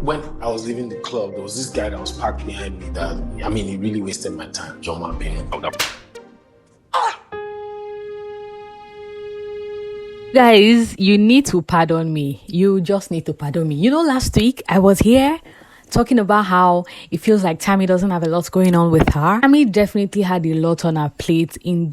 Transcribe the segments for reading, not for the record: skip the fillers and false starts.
when I was leaving the club, there was this guy that was parked behind me that, I mean, he really wasted my time. John Mampin. Guys, you need to pardon me. You just need to pardon me. You know, last week I was here talking about how it feels like Tammy doesn't have a lot going on with her. Tammy definitely had a lot on her plate in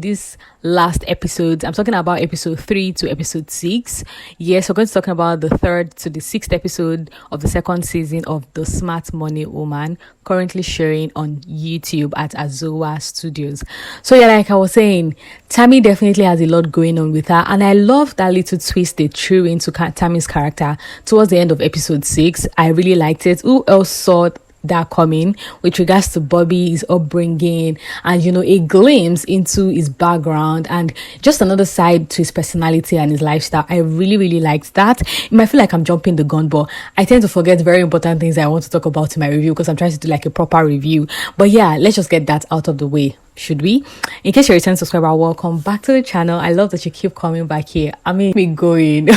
this last episodes. I'm talking about episode 3 to episode 6. Yes, we're going to talk about the 3rd to the 6th episode of the 2nd season of The Smart Money Woman, currently sharing on YouTube at Adesewa Studios. So yeah, like I was saying, Tammy definitely has a lot going on with her, and I love that little twist they threw into Tammy's character towards the end of episode 6. I really liked it. Who else saw that coming with regards to Bobby's upbringing and, you know, a glimpse into his background and just another side to his personality and his lifestyle? I really liked that. It might feel like I'm jumping the gun, but I tend to forget very important things I want to talk about in my review because I'm trying to do like a proper review. But yeah, let's just get that out of the way, should we? In case you're a return subscriber, welcome back to the channel. I love that you keep coming back here. I mean, me going.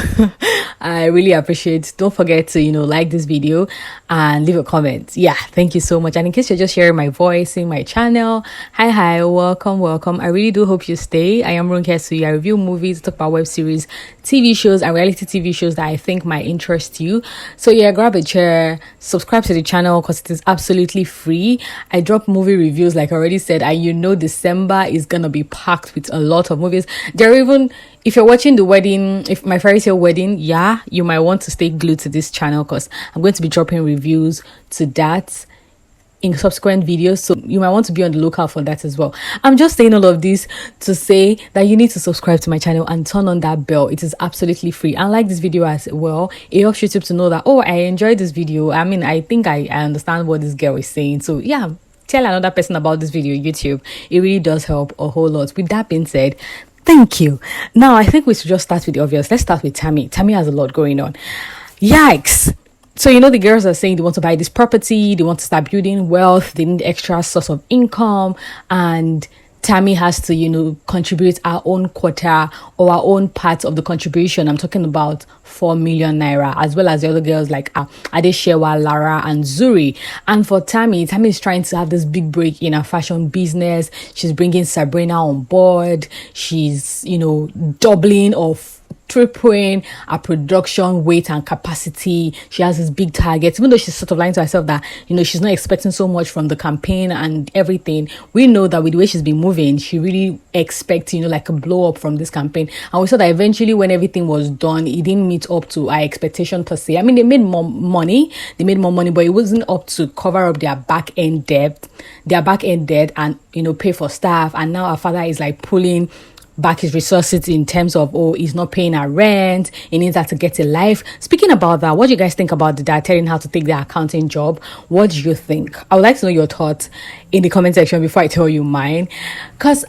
I really appreciate it. Don't forget to, you know, like this video and leave a comment. Yeah, thank you so much. And in case you're just hearing my voice in my channel, hi, welcome. I really do hope you stay. I am Ronkesuyi. I review movies, talk about web series, TV shows, and reality TV shows that I think might interest you. So yeah, grab a chair, subscribe to the channel because it is absolutely free. I drop movie reviews like I already said, and you know December is gonna be packed with a lot of movies. There are even, if you're watching the wedding, if my fairy tale wedding, yeah, you might want to stay glued to this channel because I'm going to be dropping reviews to that in subsequent videos, so you might want to be on the lookout for that as well. I'm just saying all of this to say that you need to subscribe to my channel and turn on that bell. It is absolutely free, and like this video as well. It helps YouTube to know that, oh, I enjoyed this video. I mean, I think I understand what this girl is saying. So yeah, tell another person about this video, YouTube. It really does help a whole lot. With that being said, thank you. Now I think we should just start with the obvious. Let's start with Tammy. Tammy has a lot going on. Yikes. So, you know, the girls are saying they want to buy this property, they want to start building wealth, they need extra source of income, and Tammy has to, you know, contribute our own quota or our own part of the contribution. I'm talking about 4 million naira, as well as the other girls like Adesewa, Lara, and Zuri. And for Tammy is trying to have this big break in her fashion business. She's bringing Sabrina on board. She's, you know, doubling of tripling her production weight and capacity. She has this big target, even though she's sort of lying to herself that, you know, she's not expecting so much from the campaign and everything. We know that with the way she's been moving, she really expects, you know, like a blow up from this campaign. And we saw that eventually when everything was done, it didn't meet up to our expectation per se. I mean, they made more money, but it wasn't up to cover up their back end debt and, you know, pay for staff. And now our father is like pulling back his resources in terms of, oh, he's not paying her rent, he needs her to get a life. Speaking about that, what do you guys think about the dad telling her to take the accounting job? What do you think? I would like to know your thoughts in the comment section before I tell you mine, because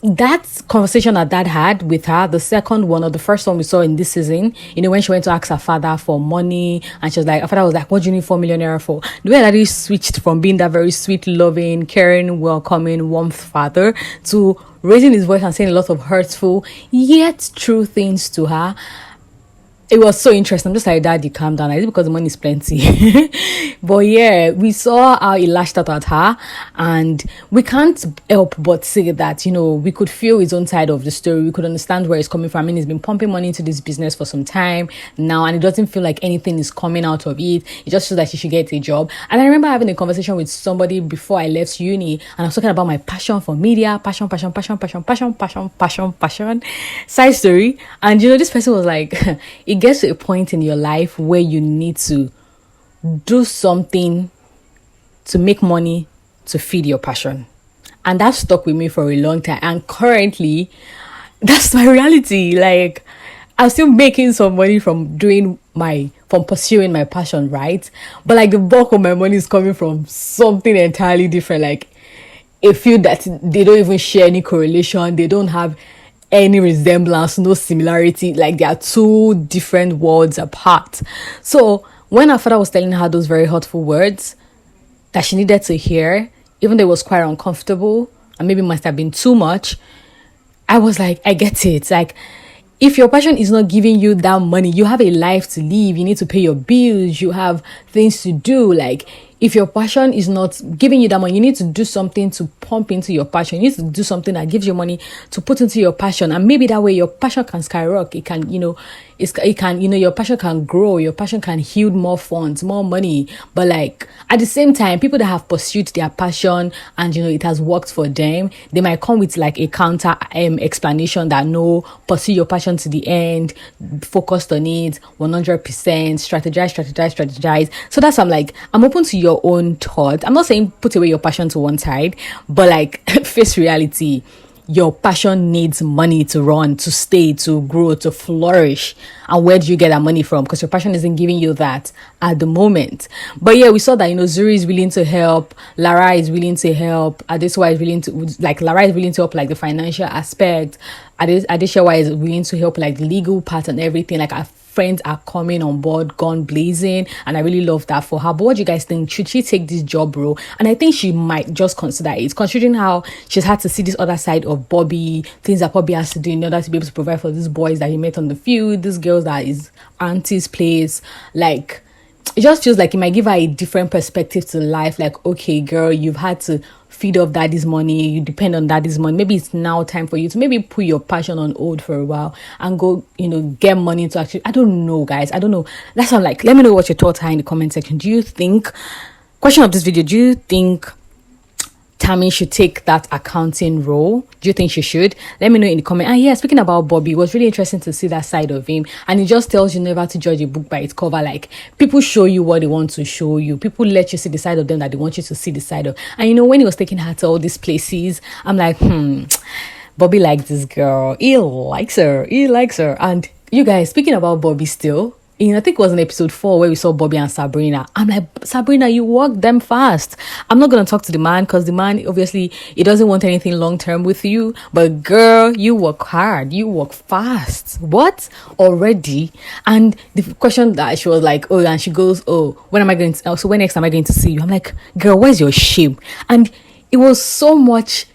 that conversation that dad had with her, the second one or the first one we saw in this season, you know, when she went to ask her father for money and she was like, her father was like, what do you need 4 million naira for? The way that he switched from being that very sweet, loving, caring, welcoming, warmth father to raising his voice and saying a lot of hurtful yet true things to her, it was so interesting. I'm just like, Daddy, calm down. Is it because the money is plenty? But yeah, we saw how he lashed out at her, and we can't help but say that, you know, we could feel his own side of the story. We could understand where he's coming from. I mean, he's been pumping money into this business for some time now, and it doesn't feel like anything is coming out of it. It just feels like he should get a job. And I remember having a conversation with somebody before I left uni, and I was talking about my passion for media, passion, side story. And, you know, this person was like, it gets to a point in your life where you need to do something to make money to feed your passion. And that stuck with me for a long time. And currently, that's my reality. Like, I'm still making some money from pursuing my passion, right? But like the bulk of my money is coming from something entirely different. Like a field that they don't even share any correlation. They don't have any resemblance, no similarity. Like they are two different worlds apart. So when her father was telling her those very hurtful words that she needed to hear, even though it was quite uncomfortable and maybe must have been too much, I was like, I get it. Like, if your passion is not giving you that money, you have a life to live, you need to pay your bills, you have things to do. Like, if your passion is not giving you that money, you need to do something to pump into your passion. You need to do something that gives you money to put into your passion. And maybe that way your passion can skyrocket. It can, your passion can grow. Your passion can yield more funds, more money. But like, at the same time, people that have pursued their passion and, it has worked for them, they might come with like a counter explanation that no, pursue your passion to the end, focused on it, 100%, strategize. So that's, I'm open to your own thoughts. I'm not saying put away your passion to one side, but like face reality. Your passion needs money to run, to stay, to grow, to flourish. And where do you get that money from? Because your passion isn't giving you that at the moment. But yeah, we saw that, Zuri is willing to help. Lara is willing to help. Adesewa is willing to, Lara is willing to help, the financial aspect. Adesewa is willing to help, the legal part and everything. Our friends are coming on board, gone blazing, and I really love that for her. But what do you guys think? Should she take this job role? And I think she might just consider it, considering how she's had to see this other side of Bobby, things that Bobby has to do in order to be able to provide for these boys that he met on the field, these girls that his auntie's place. It just feels like it might give her a different perspective to life. Okay, girl, you've had to feed off daddy's money, you depend on daddy's money. Maybe it's now time for you to maybe put your passion on hold for a while and go, get money to actually, I don't know, guys. I don't know. That's what let me know what your thoughts are in the comment section. Do you think, question of this video, do you think Tammy should take that accounting role? Do you think she should? Let me know in the comment. And yeah, speaking about Bobby, it was really interesting to see that side of him. And it just tells you never to judge a book by its cover. People show you what they want to show you. People let you see the side of them that they want you to see the side of. And when he was taking her to all these places, I'm like, Bobby likes this girl. He likes her. And you guys, speaking about Bobby still, I think it was in episode 4 where we saw Bobby and Sabrina. I'm like, Sabrina, you walk them fast. I'm not going to talk to the man because the man, obviously, he doesn't want anything long-term with you. But girl, you work hard. You work fast. What? Already? And the question that she was like, and she goes, when next am I going to see you? I'm like, girl, where's your shame? And it was so much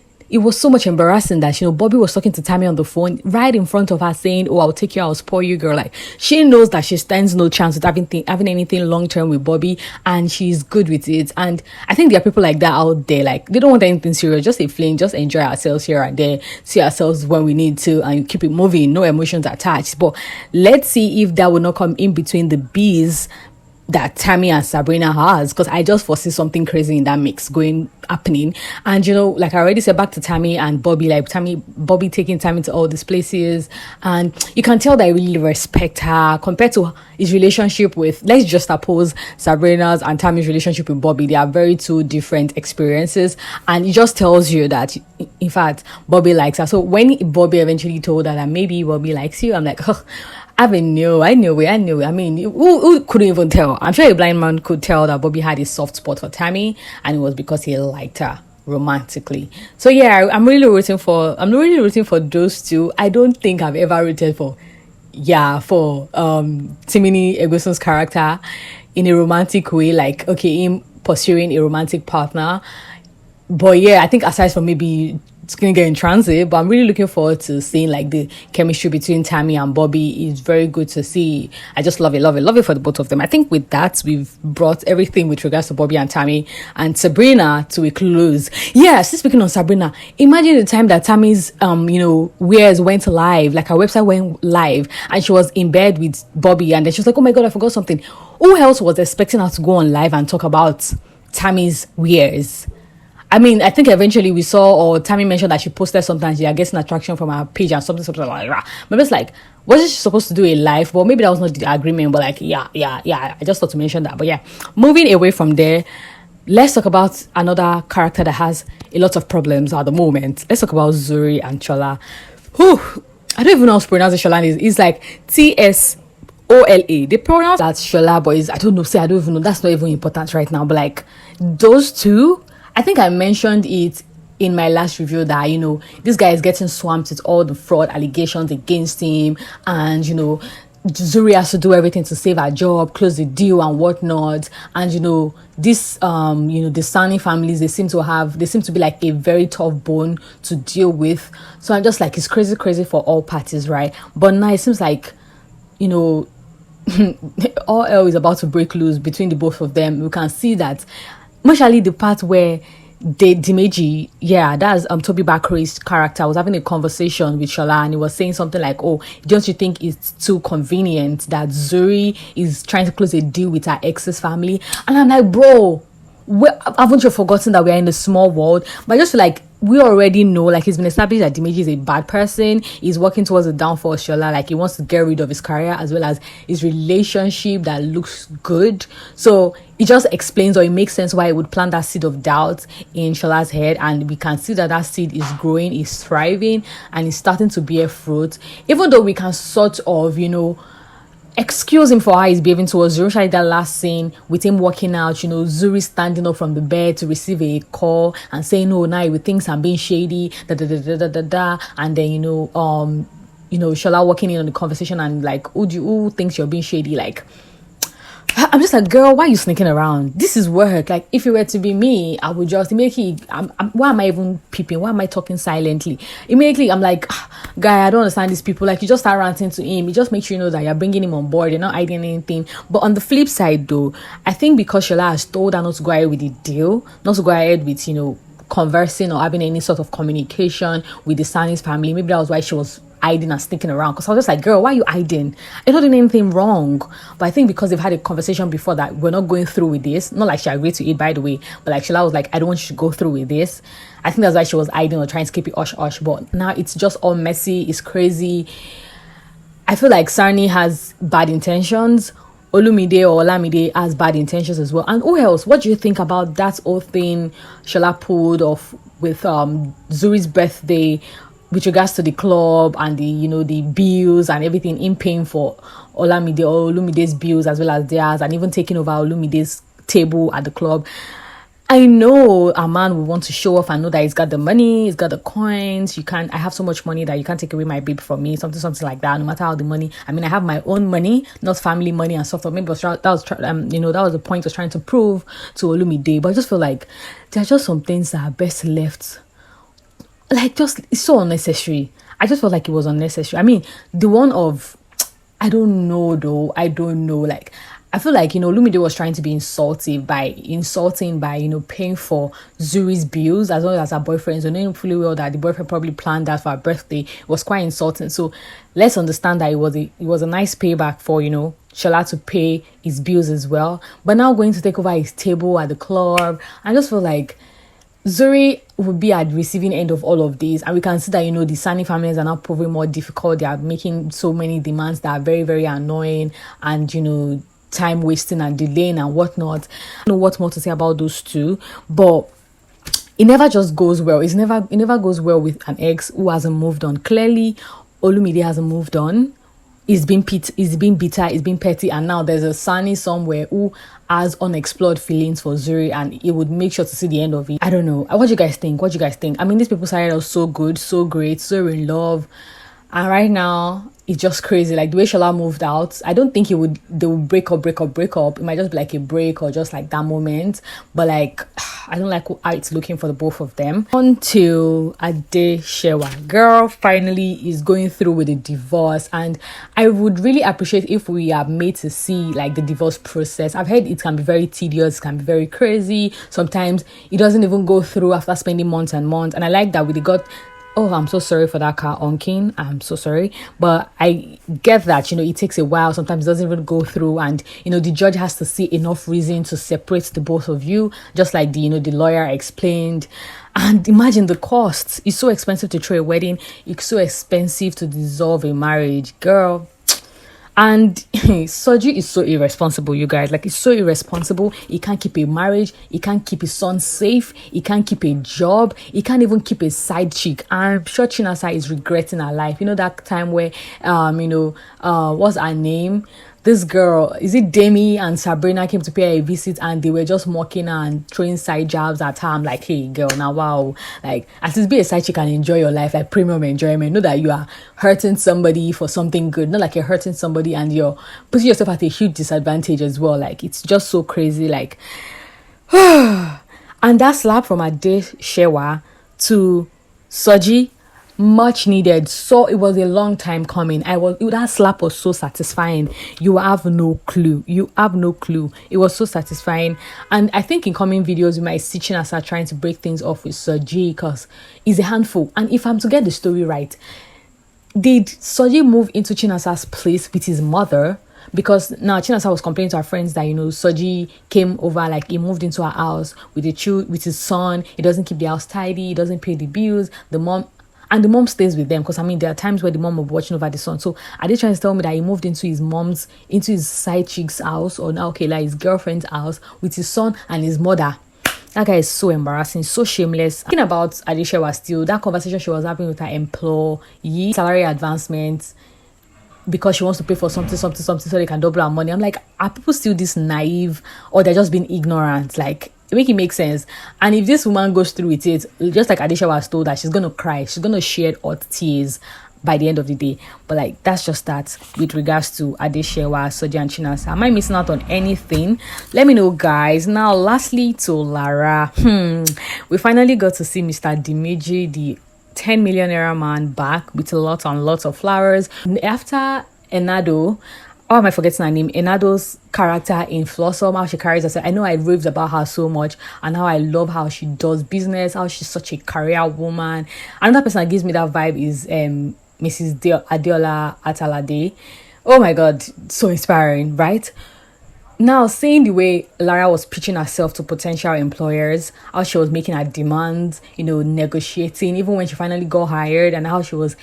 embarrassing that, Bobby was talking to Tammy on the phone right in front of her saying, I'll take you, I'll spoil you, girl. She knows that she stands no chance with having anything long-term with Bobby, and she's good with it. And I think there are people like that out there. They don't want anything serious, just a fling, just enjoy ourselves here and there, see ourselves when we need to, and keep it moving, no emotions attached. But let's see if that will not come in between the bees that Tammy and Sabrina has, because I just foresee something crazy in that mix happening. And I already said, back to Tammy and Bobby, Bobby taking Tammy to all these places, and you can tell that I really respect her compared to his relationship with, let's just suppose Sabrina's and Tammy's relationship with Bobby. They are very two different experiences, and it just tells you that in fact Bobby likes her. So when Bobby eventually told her that maybe Bobby likes you, I'm like, I knew it. I mean, who couldn't even tell? I'm sure a blind man could tell that Bobby had a soft spot for Tammy, and it was because he liked her romantically. So yeah, I'm really rooting for those two. I don't think I've ever rooted for Timini Egoson's character in a romantic way, him pursuing a romantic partner. But yeah, I think aside from maybe it's gonna get in transit, but I'm really looking forward to seeing the chemistry between Tammy and Bobby. Is very good to see. I just love it for the both of them. I think with that we've brought everything with regards to Bobby and Tammy and Sabrina to a close. Yeah, still speaking on Sabrina, imagine the time that Tammy's wares went live, her website went live, and she was in bed with Bobby, and then she was like, oh my god, I forgot something. Who else was expecting her to go on live and talk about Tammy's wares? I mean, I think eventually we saw, or Tammy mentioned that she posted something, she are getting attraction from her page and something like that. Maybe it's wasn't she supposed to do a live? Well, maybe that was not the agreement, but yeah. I just thought to mention that. But yeah, moving away from there, let's talk about another character that has a lot of problems at the moment. Let's talk about Zuri and Tola. I don't even know how to pronounce Shola. It's Tsola. They pronounce that Shola, but I don't know. I don't even know. That's not even important right now. But those two, I think I mentioned it in my last review that, this guy is getting swamped with all the fraud allegations against him. And, Zuri has to do everything to save her job, close the deal and whatnot. And this the Sani families, they seem to be like a very tough bone to deal with. So I'm just like, it's crazy for all parties, right? But now it seems like, all hell is about to break loose between the both of them. We can see that, especially the part where Dimeji, yeah, that's Toby Bakri's character, was having a conversation with Shola, and he was saying something like, "Oh, don't you think it's too convenient that Zuri is trying to close a deal with her ex's family?" And I'm like, bro, haven't you forgotten that we are in a small world? But I just feel like we already know, like, it's been established that Dimeji is a bad person. He's working towards the downfall of Shola. Like, he wants to get rid of his career as well as his relationship that looks good. So it just explains, or it makes sense why he would plant that seed of doubt in Shola's head. And we can see that seed is growing, is thriving, and is starting to bear fruit. Even though we can sort of, excuse him for how he's behaving towards Zuri. Like that last scene with him walking out, Zuri standing up from the bed to receive a call and saying, "No, now he thinks I'm being shady, and then Shola walking in on the conversation and like, who thinks you're being shady?" Like, I'm just like, girl, why are you sneaking around? This is work. Like, if it were to be me, I would just immediately, why am I even peeping? Why am I talking silently? Immediately, I'm like, guy, I don't understand these people. Like, you just start ranting to him. You just make sure you know that you're bringing him on board. You're not hiding anything. But on the flip side, though, I think because Shola has told her not to go ahead with the deal, not to go ahead with, conversing or having any sort of communication with the Sani's family, maybe that was why she was hiding and sneaking around. Because I was just like, girl, why are you hiding? You're not doing anything wrong. But I think because they've had a conversation before that we're not going through with this, not like she agreed to it, by the way, but like Shola was like, I don't want you to go through with this. I think that's why she was hiding or trying to keep it hush. But now it's just all messy. It's crazy. I feel like Sani has bad intentions. Olumide or Olamide has bad intentions as well. And who else? What do you think about that whole thing Shola pulled off with Zuri's birthday, with regards to the club and the bills and everything, in paying for Olumide's bills as well as theirs, and even taking over Olumide's table at the club? I know a man will want to show off and know that he's got the money, he's got the coins. I have so much money that you can't take away my babe from me, something like that. No matter how the money, I mean, I have my own money, not family money and stuff. Maybe that was the point I was trying to prove to Olumide. But I just feel like there are just some things that are best left. Like, just, it's so unnecessary. I just felt like it was unnecessary. I mean, the one of, I don't know though. Like, I feel like, Lumide was trying to be insulting by, paying for Zuri's bills as well as her boyfriend's. Knowing fully well that the boyfriend probably planned that for her birthday. It was quite insulting. So let's understand that it was a nice payback for, Shola to pay his bills as well. But now going to take over his table at the club, I just feel like Zuri would be at the receiving end of all of this, and we can see that the Sani families are now proving more difficult. They are making so many demands that are very, very annoying, and time wasting and delaying and whatnot. I don't know what more to say about those two, but it never just goes well. It never goes well with an ex who hasn't moved on. Clearly, Olumide hasn't moved on. He's been bitter, he's been petty, and now there's a Sani somewhere who has unexplored feelings for Zuri, and he would make sure to see the end of it. I don't know. What do you guys think? I mean, these people started out so good, so great, so in love, and right now it's just crazy. Like the way Shola moved out, I don't think they would break up. It might just be like a break or just like that moment. But like, I don't like how it's looking for the both of them. On to Adesewa. Girl finally is going through with the divorce, and I would really appreciate if we are made to see like the divorce process. I've heard it can be very tedious, it can be very crazy. Sometimes it doesn't even go through after spending months and months. And I like that we got. Oh, I'm so sorry for that car honking. I'm so sorry. But I get that, it takes a while. Sometimes it doesn't even go through. And, the judge has to see enough reason to separate the both of you. Just like the lawyer explained. And imagine the costs. It's so expensive to throw a wedding. It's so expensive to dissolve a marriage. Girl. And Soji is so irresponsible, you guys. Like, it's so irresponsible. He can't keep a marriage. He can't keep his son safe. He can't keep a job. He can't even keep a side chick. I'm sure Chinasa is regretting her life. That time where, what's her name? this girl, is it Demi and Sabrina, came to pay her a visit, and they were just mocking her and throwing side jabs at her. I'm like, hey girl, now wow, like at least be a side chick and enjoy your life, like premium enjoyment. Know that you are hurting somebody for something good, not like you're hurting somebody and you're putting yourself at a huge disadvantage as well. Like it's just so crazy. Like and that slap from Adesewa to Soji, much needed. So it was a long time coming. That slap was so satisfying. You have no clue. It was so satisfying. And I think in coming videos we might see Chinasa trying to break things off with Soji because he's a handful. And if I'm to get the story right, did Soji move into Chinasa's place with his mother? Because now Chinasa was complaining to her friends that, Soji came over, like he moved into her house with his son. He doesn't keep the house tidy. He doesn't pay the bills. The mom stays with them because there are times where the mom will be watching over the son. So are they trying to tell me that he moved into his side chick's house, or now like his girlfriend's house with his son and his mother? That guy is so embarrassing, so shameless. Thinking about Adesewa still, that conversation she was having with her employee, salary advancement, because she wants to pay for something so they can double her money. I'm like, are people still this naive, or they're just being ignorant? Like, make it make sense. And if this woman goes through with it, just like Adesewa was told, that she's gonna cry, she's gonna shed hot tears by the end of the day. But like, that's just that with regards to Adesewa, Soji and Chinasa. Am I missing out on anything? Let me know, guys. Now lastly, to Lara, we finally got to see Mr. Dimeji, the 10 million naira man, back with lots and lots of flowers. After Enado, oh, am I forgetting her name? Enado's character in Flossom, how she carries herself. I know I raved about her so much, and how I love how she does business, how she's such a career woman. Another person that gives me that vibe is Mrs. Adeola Atalade. Oh my god, so inspiring, right? Now, seeing the way Lara was pitching herself to potential employers, how she was making her demands, negotiating, even when she finally got hired, and how she was,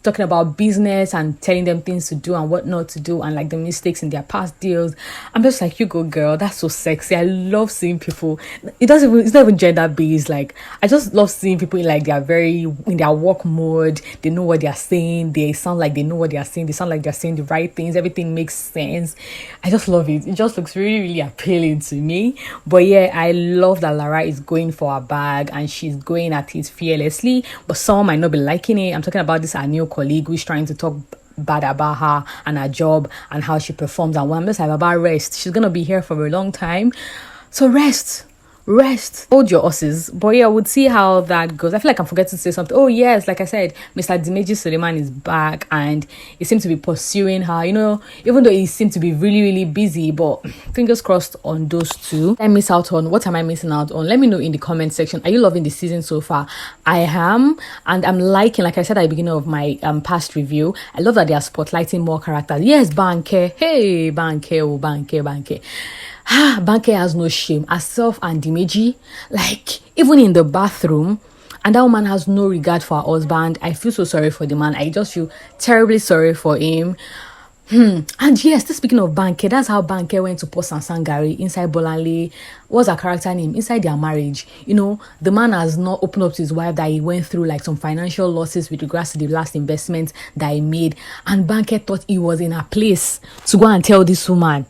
talking about business and telling them things to do and what not to do, and like the mistakes in their past deals. I'm just like, you go girl, that's so sexy. I love seeing people. It's not even gender based. Like, I just love seeing people in their work mode. They know what they are saying. They sound like they know what they are saying. They sound like they're saying the right things. Everything makes sense. I just love it. It just looks really, really appealing to me. But yeah, I love that Lara is going for her bag and she's going at it fearlessly. But some might not be liking it. I'm talking about our new colleague who's trying to talk bad about her and her job and how she performs, and I'm just like, about rest. She's gonna be here for a long time, so rest, hold your horses. But yeah, we'll see how that goes. I feel like I'm forgetting to say something. Oh yes, like I said, Mr. Dimeji Suleiman is back and he seems to be pursuing her, even though he seemed to be really, really busy. But fingers crossed on those two. What am I missing out on? Let me know in the comment section. Are you loving the season so far? I am, and I'm liking, like I said at the beginning of my past review, I love that they are spotlighting more characters. Yes, Banke, hey, Banke. Banke has no shame. Herself and Dimeji, like, even in the bathroom, and that woman has no regard for her husband. I feel so sorry for the man. I just feel terribly sorry for him. And yes, speaking of Banke, that's how Banke went to post Sangari inside Bolanle. What's her character name? Inside their marriage. The man has not opened up to his wife that he went through like some financial losses with regards to the last investment that he made. And Banke thought he was in a place to go and tell this woman.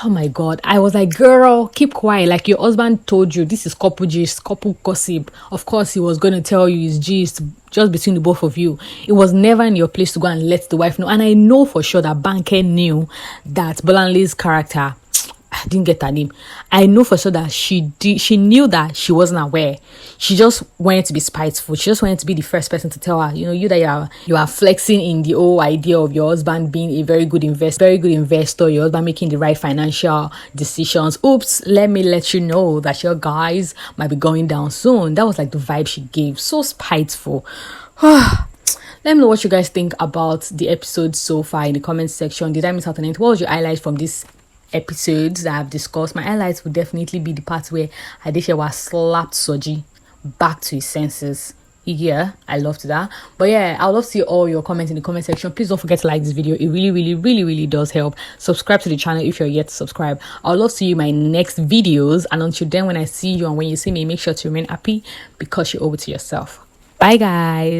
Oh my god, I was like, girl, keep quiet. Like, your husband told you this is couple gist, couple gossip. Of course he was going to tell you his gist just between the both of you. It was never in your place to go and let the wife know. And I know for sure that Banke knew that Bolanle's character, I didn't get her name. I know for sure that she knew that she wasn't aware. She just wanted to be spiteful. She just wanted to be the first person to tell her, that you are flexing in the whole idea of your husband being a very good investor, your husband making the right financial decisions. Oops, let me let you know that your guys might be going down soon. That was like the vibe she gave. So spiteful. Let me know what you guys think about the episode so far in the comment section. Did I miss out on it? What was your highlight from this episodes that I've discussed? My highlights would definitely be the part where Adesewa slapped Soji back to his senses. Yeah, I loved that. But yeah, I would love to see all your comments in the comment section. Please don't forget to like this video. It really, really, really, really does help. Subscribe to the channel if you're yet to subscribe. I would love to see you in my next videos. And until then, when I see you and when you see me, make sure to remain happy because you owe it to yourself. Bye, guys.